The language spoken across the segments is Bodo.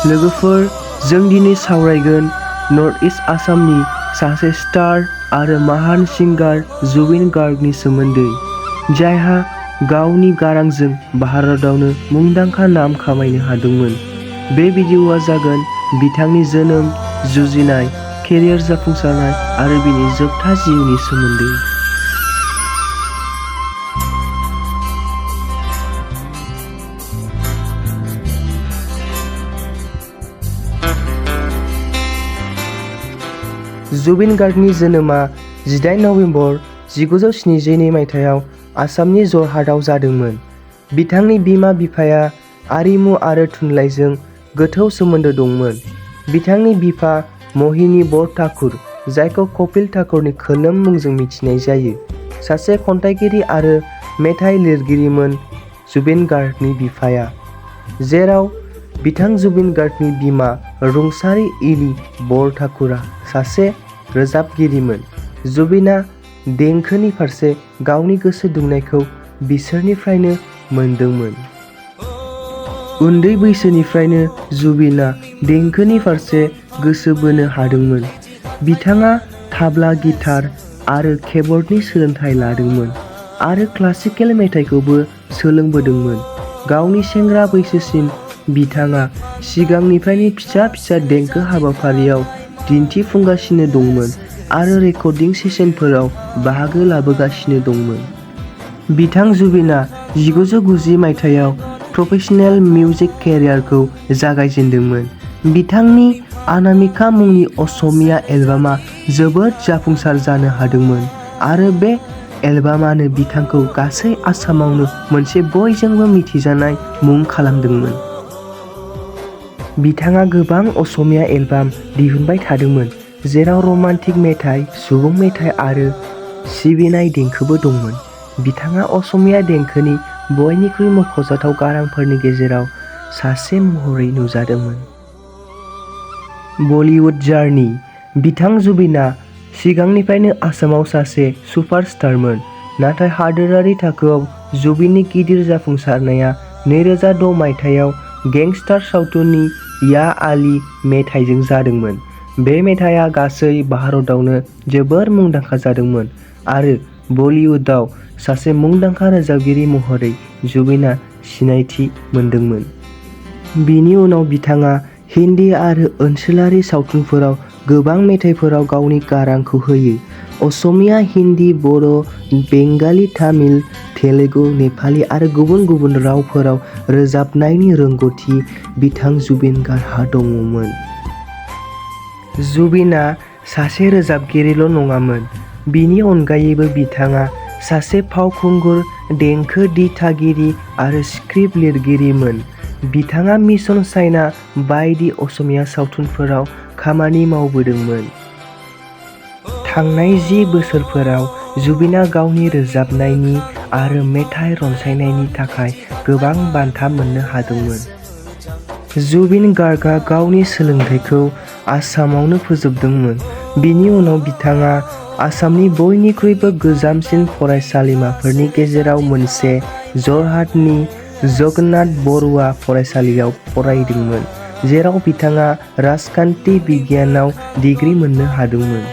लोगोफोर, जों दिनै सावरायगोन नर्थ इस्ट आसामनि सासे स्टार आरो महान सिंगार जुबिन गार्गनि सोमोन्दै, जायहा गावनि गारांजों भारतावनो मुंदांखा नाम खामायनो हादोंमोन। बे भिडिअ'आ जागोन बिथांनि जोनोम, जुजिनाय, केरियार जाफुंसारनाय आरो बिनि जोबथा जिउनि सोमोन्दै। जुबिन गार्गनि जोनोमा 18 नबेम्बर 1972 मायथाइयाव आसामनि जरहाटआव जादोंमोन। बिथांनि बिमा-बिफाया आरिमु आरो थुनलाइजों गोथौ सोमोन्दो दंमोन। बिथांनि बिफा महिनी बर ठाकुर, जायखौ कपिल ठाकुरनि खोलोम मुंजों मिथिनाय जायो, सासे खन्थाइगिरि आरो मेथाइ लिरगिरिमोन। जुबिन गार्गनि बिफाया, जेराव बिथां जुबिन गार्गनि बिमा रुंसारि इली बर ठाकुरा सासे रोजाबगिरिमोन। जुबिना देंखोनि फारसे गावनि गोसो दुंनायखौ बिसोरनिफ्रायनो मोनदोंमोन। उन्दै बैसोनिफ्रायनो जुबिना देंखोनि फारसे गोसो बोनो हादोंमोन। बिथाङा ताबला, गिटार आरो कीबर्डनि सोलोंथाइ लादोंमोन आरो क्लासिकेल मेथाइखौबो सोलोंबोदोंमोन। गावनि सेंग्रा बैसोसिम बिथाङा सिगांनिफ्रायनो फिसा-फिसा देंखो हाबाफारियाव दिन्थिफुंगासिनो दंमोन आरो रेकर्डिं सेसनफोराव बाहागो लाबोगासिनो दंमोन। बिथां जुबिना 1990 मायथाइयाव प्रफेशनेल मिउजिक केरियारखौ जागायजेनदोंमोन। बिथांनि अनामिका मुंनि असमिया एलबामआ जोबोद जाफुंसार जानो हादोंमोन आरो बे एलबामानो बिथांखौ गासै आसामावनो मोनसे बयजोंबो मिथिजानाय मुं खालामदोंमोन। बिथाङा गोबां असमिया एलबाम दिहुनबाय थादोंमोन, जेराव रमान्टिक मेथाइ, सुबुं मेथाइ आरो सिबिनाय देंखोबो दंमोन। बिथाङा असमिया देंखोनि बयनिख्रुइ मख'जाथाव गारांफोरनि गेजेराव सासे महरै नुजादोंमोन। Bollywood journey. बिथां जुबिना सिगांनिफ्रायनो आसामाव सासे सुपारस्टारमोन, नाथाय हादोरारि थाखोआव जुबिननि गिदिर जाफुंसारनाया 2006 मायथाइयाव गेंस्टार सावथुननि या आली मेथाइजों जादोंमोन। बे मेथाइया गासै भारतावनो जोबोर मुंदांखा जादोंमोन आरो बलिउडआव सासे मुंदांखा रोजाबगिरि महरै जुबिना सिनायथि मोनदोंमोन। बिनि उनाव बिथाङा हिन्दी आरो ओनसोलारि सावथुनफोराव गोबां मेथाइफोराव गावनि गारांखौ होयो। असमिया, हिन्दी, बर', बेंगाली, तामिल, तेलुगु, नेपाली आरो गुबुन गुबुन रावफोराव रोजाबनायनि रोंग'थि बिथां जुबिन गार्गहा दङमोन। जुबिना सासे रोजाबगिरिल' नङामोन, बिनि अनगायैबो बिथाङा सासे फावखुंगुर, देंखो दिथागिरि आरो स्क्रिप्ट लिरगिरिमोन। बिथाङा मिशन चाइना बायदि असमिया सावथुनफोराव खामानि मावबोदोंमोन। थांनाय 10 बोसोरफोराव जुबिना गावनि रोजाबनायनि आरो मेथाइ रनसायनायनि थाखाय गोबां बान्था मोननो हादोंमोन। जुबिन गार्गआ गावनि सोलोंथाइखौ आसामावनो फोजोबदोंमोन। बिनि उनाव बिथाङा आसामनि बयनिख्रुइबो गोजामसिन फरायसालिमाफोरनि गेजेराव मोनसे, जरहाटनि जगन्नाथ बरुवा फरायसालियाव फरायदोंमोन, जेराव बिथाङा राजखान्थि बिगियानाव डिग्री मोननो हादोंमोन।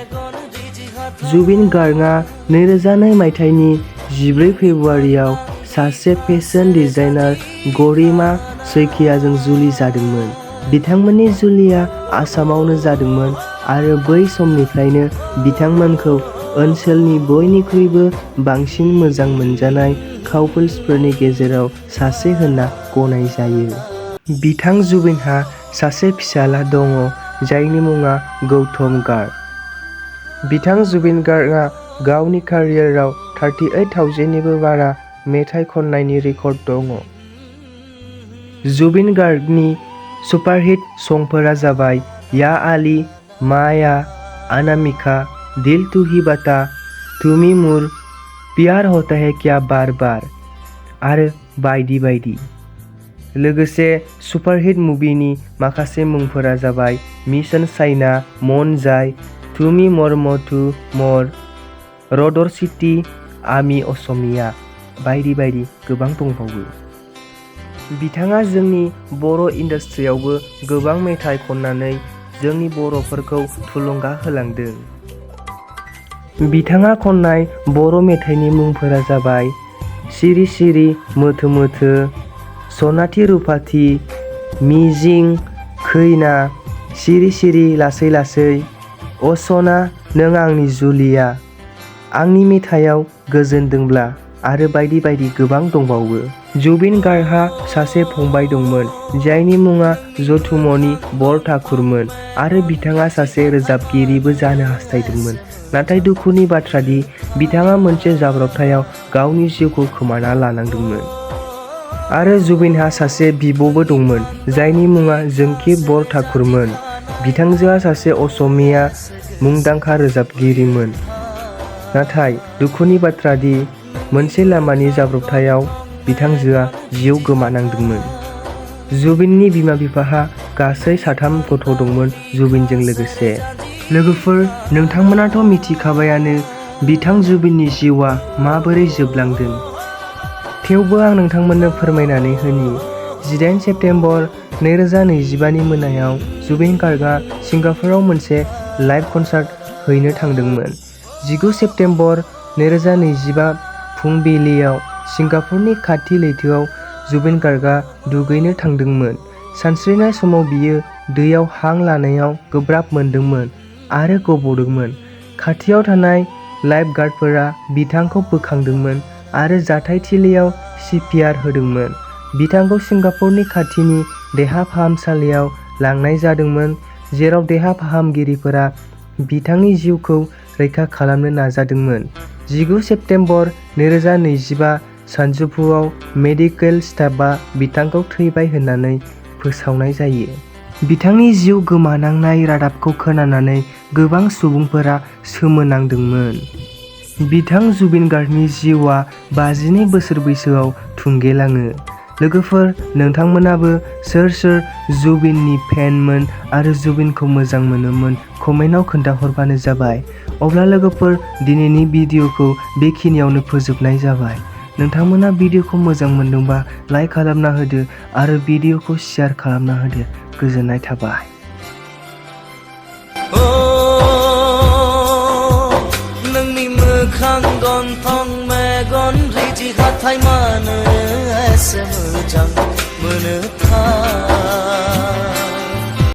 जुबिन गार्गआ 2002 मायथाइनि 14 फेब्रुआरियाव सासे फेशन डिजाइनार गरिमा सैकियाजों जुलि जादोंमोन। बिथांमोननि जुलिया आसामावनो जादोंमोन आरो बै समनिफ्रायनो बिथांमोनखौ ओनसोलनि बयनिख्रुइबो बांसिन मोजां मोनजानाय कापल्सफोरनि गेजेराव सासे होनना गनाय जायो। बिथां जुबिनहा सासे फिसाला दङ, जायनि मुङा गौतम गार्ग। बिथां जुबिन गार्गआ गावनि केरियाराव 38,000 निबो बारा मेथाइ खननायनि रेकर्ड दङ। जुबिन गार्गनि सुपारहिट संफोरा जाबाय या आली, माया, अनामिका, दिल तू ही बता, तुमी मुर, प्यार होता है क्या बार बार आरो बायदि बायदि। लोगोसे सुपारहिट मुभिनि माखासे मुंफोरा जाबाय मिशन चाइना, मन जाय, तुमी मोर मधु मोर, रडर सिटी, आमी असमिया बायदि बायदि गोबां दंबावो। बिथाङा जोंनि बर' इन्डास्ट्रियावबो गोबां मेथाइ खननानै जोंनि बर'फोरखौ थुलुंगा होलांदों। बिथाङा खननाय बर' मेथाइनि मुंफोरा जाबाय सिरि सिरि मोथो मोथो, सनाथि रुपाथि, मिजिं, खैना, सिरि सिरि लासै लासै, अ सना नों आंनि जुलिया, आंनि मेथाइयाव गोजोनदोंब्ला आरो बायदि बायदि गोबां दंबावो। जुबिन गार्गहा सासे फंबाय दंमोन जायनि मुङा जथुमनि बरठाकुरमोन आरो बिथाङा सासे रोजाबगिरिबो जानो हास्थायदोंमोन। नाथाय दुखुनि बाथ्रा दि बिथाङा मोनसे जाब्रबथायाव गावनि जिउखौ खोमाना लानांदोंमोन। आरो जुबिनहा सासे बिब'बो दंमोन जायनि मुङा जोंखि बरठाकुरमोन। बिथांजोआ सासे असमिया मुंदांखा रोजाबगिरिमोन। नाथाय दुखुनि बाथ्रा दि मोनसे लामानि जाब्रबथायाव बिथांजोआ जिउ गोमानांदोंमोन। जुबिननि बिमा बिफाहा गासै 3 गथ' दंमोन जुबिनजों लोगोसे। लोगोफोर, नोंथांमोनाथ' मिथिखाबायानो बिथां जुबिननि जिउआ माबोरै जोबलांदों। थेवबो आं नोंथांमोननो फोरमायनानै होनि। 18 सेप्तेम्बर 2025 नि मोनायाव जुबिन गार्गआ सिंगापुराव मोनसे लाइभ कनसार्ट हैनो थांदोंमोन। 19 सेप्तेम्बर 2025 फुंबिलियाव सिंगापुरनि खाथि लैथोआव जुबिन गार्गआ दुगैनो थांदोंमोन। सानस्रिनाय समाव बियो दैयाव हां लानायाव गोब्राब मोनदोंमोन आरो गब'दोंमोन। खाथियाव थानाय लाइफगार्डफोरा बिथांखौ बोखांदोंमोन आरो जाथायथिलियाव सिपिआर होदोंमोन। बिथांखौ सिंगापुरनि खाथिनि देहा फाहामसालियाव लांनाय जादोंमोन, जेराव देहा फाहामगिरिफोरा बिथांनि जिउखौ रैखा खालामनो नाजादोंमोन। 19 सेप्तेम्बर 2025 सानजौफुआव मेडिकेल स्टाफआ बिथांखौ थैबाय होननानै फोसावनाय जायो। बिथांनि जिउ गोमानांनाय रादाबखौ खोनानानै गोबां सुबुंफोरा सोमोनांदोंमोन। बिथां जुबिन गार्गनि जिउआ 52 बोसोर बैसोआव थुंगेलाङो। लोगोफोर, नोंथांमोनाबो सोर सोर जुबिननि फेनमोन आरो जुबिनखौ मोजां मोनोमोन कमेन्टआव खोन्थाहरबानो जाबाय। अब्ला लोगोफोर, दिनैनि भिडिअखौ बेखिनियावनो फोजोबनाय जाबाय। नोंथांमोना भिडिअखौ मोजां मोनदोंबा लाइक खालामना होदो आरो भिडिअखौ शेयार खालामना होदो। गोजोननाय थाबाय। नोंनि मोखां गन्थं मेगन रिथि हाथाय मानो